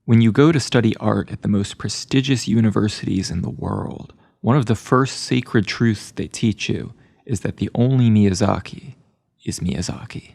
When you go to study art at the most prestigious universities in the world, one of the first sacred truths they teach you is that the only Miyazaki is Miyazaki.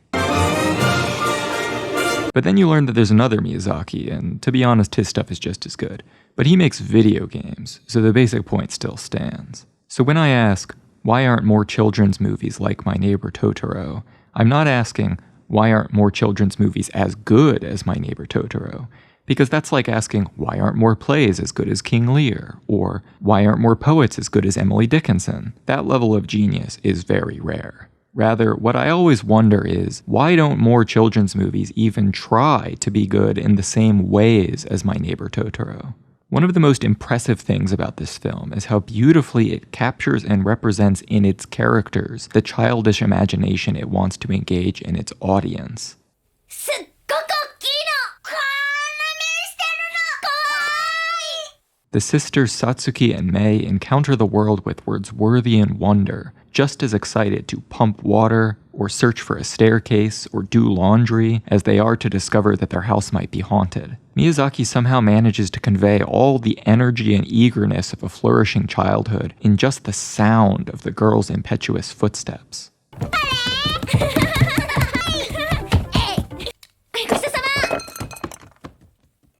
But then you learn that there's another Miyazaki, and to be honest, his stuff is just as good. But he makes video games, so the basic point still stands. So when I ask, why aren't more children's movies like My Neighbor Totoro, I'm not asking, why aren't more children's movies as good as My Neighbor Totoro? Because that's like asking, why aren't more plays as good as King Lear? Or why aren't more poets as good as Emily Dickinson? That level of genius is very rare. Rather, what I always wonder is, why don't more children's movies even try to be good in the same ways as My Neighbor Totoro? One of the most impressive things about this film is how beautifully it captures and represents in its characters the childish imagination it wants to engage in its audience. The sisters Satsuki and Mei encounter the world with words worthy in wonder, just as excited to pump water, or search for a staircase, or do laundry, as they are to discover that their house might be haunted. Miyazaki somehow manages to convey all the energy and eagerness of a flourishing childhood in just the sound of the girls' impetuous footsteps.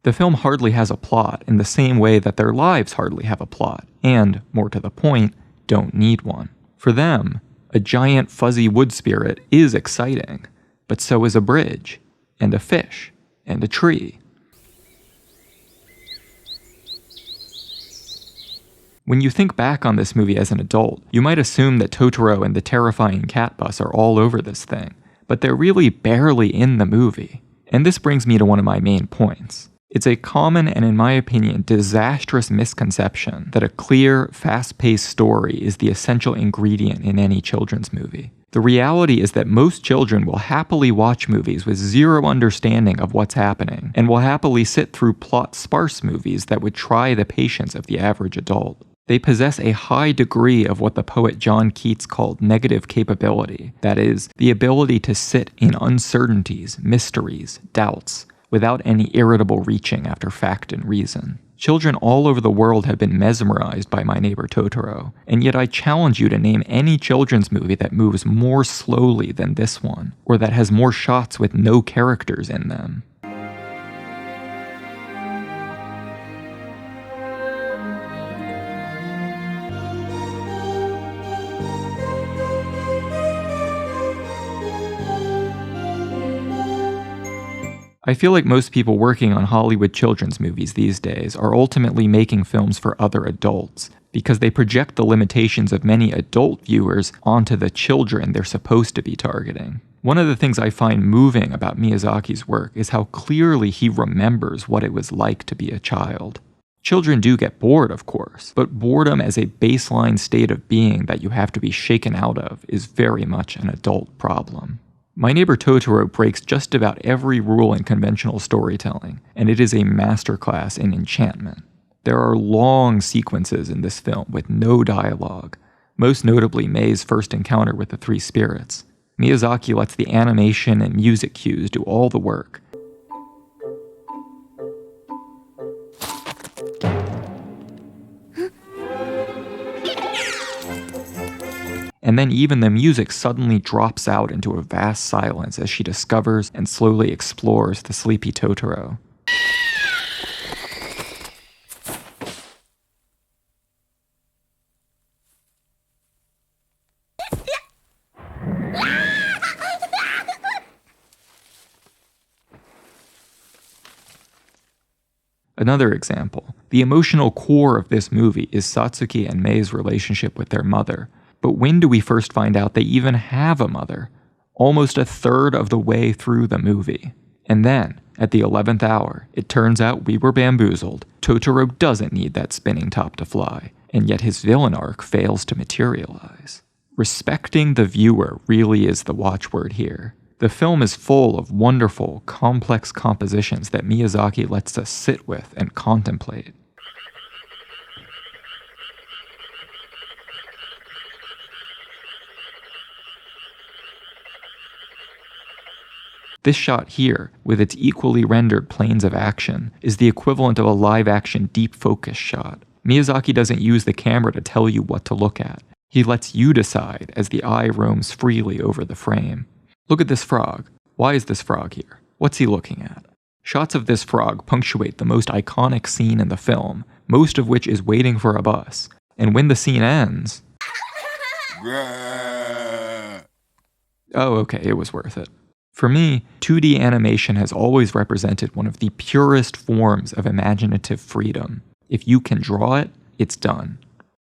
The film hardly has a plot in the same way that their lives hardly have a plot, and, more to the point, don't need one. For them, a giant fuzzy wood spirit is exciting, but so is a bridge, and a fish, and a tree. When you think back on this movie as an adult, you might assume that Totoro and the terrifying cat bus are all over this thing, but they're really barely in the movie. And this brings me to one of my main points. It's a common and, in my opinion, disastrous misconception that a clear, fast-paced story is the essential ingredient in any children's movie. The reality is that most children will happily watch movies with zero understanding of what's happening, and will happily sit through plot-sparse movies that would try the patience of the average adult. They possess a high degree of what the poet John Keats called negative capability, that is, the ability to sit in uncertainties, mysteries, doubts, without any irritable reaching after fact and reason. Children all over the world have been mesmerized by My Neighbor Totoro, and yet I challenge you to name any children's movie that moves more slowly than this one, or that has more shots with no characters in them. I feel like most people working on Hollywood children's movies these days are ultimately making films for other adults, because they project the limitations of many adult viewers onto the children they're supposed to be targeting. One of the things I find moving about Miyazaki's work is how clearly he remembers what it was like to be a child. Children do get bored, of course, but boredom as a baseline state of being that you have to be shaken out of is very much an adult problem. My Neighbor Totoro breaks just about every rule in conventional storytelling, and it is a masterclass in enchantment. There are long sequences in this film with no dialogue, most notably Mei's first encounter with the three spirits. Miyazaki lets the animation and music cues do all the work. And then even the music suddenly drops out into a vast silence as she discovers and slowly explores the sleepy Totoro. Another example, the emotional core of this movie is Satsuki and Mei's relationship with their mother. But when do we first find out they even have a mother? Almost a third of the way through the movie. And then, at the 11th hour, it turns out we were bamboozled. Totoro doesn't need that spinning top to fly, and yet his villain arc fails to materialize. Respecting the viewer really is the watchword here. The film is full of wonderful, complex compositions that Miyazaki lets us sit with and contemplate. This shot here, with its equally rendered planes of action, is the equivalent of a live-action deep focus shot. Miyazaki doesn't use the camera to tell you what to look at. He lets you decide as the eye roams freely over the frame. Look at this frog. Why is this frog here? What's he looking at? Shots of this frog punctuate the most iconic scene in the film, most of which is waiting for a bus. And when the scene ends... Oh, okay, it was worth it. For me, 2D animation has always represented one of the purest forms of imaginative freedom. If you can draw it, it's done.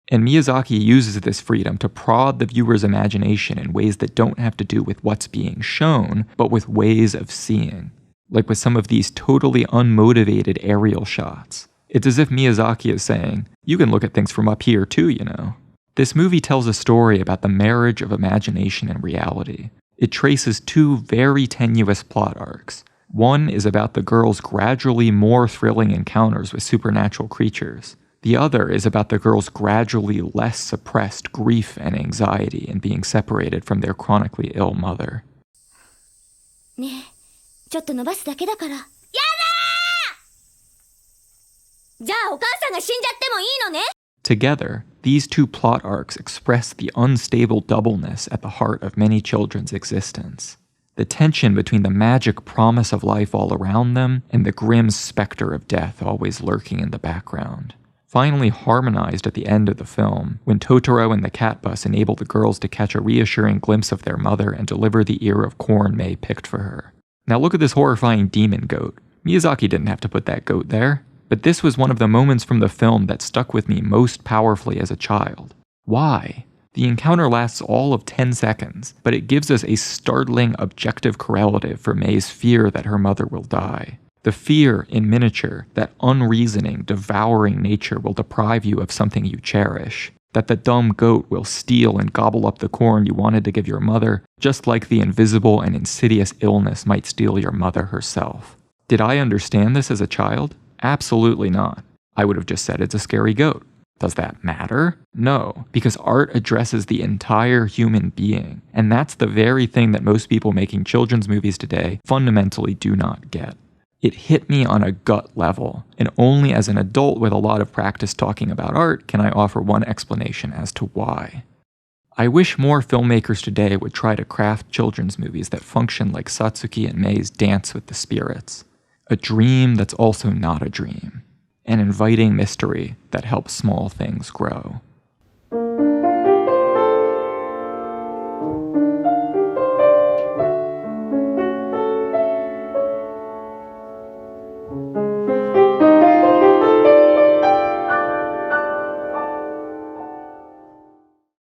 And Miyazaki uses this freedom to prod the viewer's imagination in ways that don't have to do with what's being shown, but with ways of seeing. Like with some of these totally unmotivated aerial shots. It's as if Miyazaki is saying, you can look at things from up here too, you know. This movie tells a story about the marriage of imagination and reality. It traces two very tenuous plot arcs. One is about the girl's gradually more thrilling encounters with supernatural creatures. The other is about the girl's gradually less suppressed grief and anxiety in being separated from their chronically ill mother. ねえ、ちょっと伸ばすだけだから。やだー！じゃあお母さんが死んじゃってもいいのね? Together, these two plot arcs express the unstable doubleness at the heart of many children's existence. The tension between the magic promise of life all around them and the grim specter of death always lurking in the background. Finally harmonized at the end of the film, when Totoro and the cat bus enable the girls to catch a reassuring glimpse of their mother and deliver the ear of corn May picked for her. Now look at this horrifying demon goat. Miyazaki didn't have to put that goat there. But this was one of the moments from the film that stuck with me most powerfully as a child. Why? The encounter lasts all of 10 seconds, but it gives us a startling objective correlative for May's fear that her mother will die. The fear, in miniature, that unreasoning, devouring nature will deprive you of something you cherish. That the dumb goat will steal and gobble up the corn you wanted to give your mother, just like the invisible and insidious illness might steal your mother herself. Did I understand this as a child? Absolutely not. I would have just said it's a scary goat. Does that matter? No, because art addresses the entire human being, and that's the very thing that most people making children's movies today fundamentally do not get. It hit me on a gut level, and only as an adult with a lot of practice talking about art can I offer one explanation as to why. I wish more filmmakers today would try to craft children's movies that function like Satsuki and May's Dance with the Spirits. A dream that's also not a dream. An inviting mystery that helps small things grow.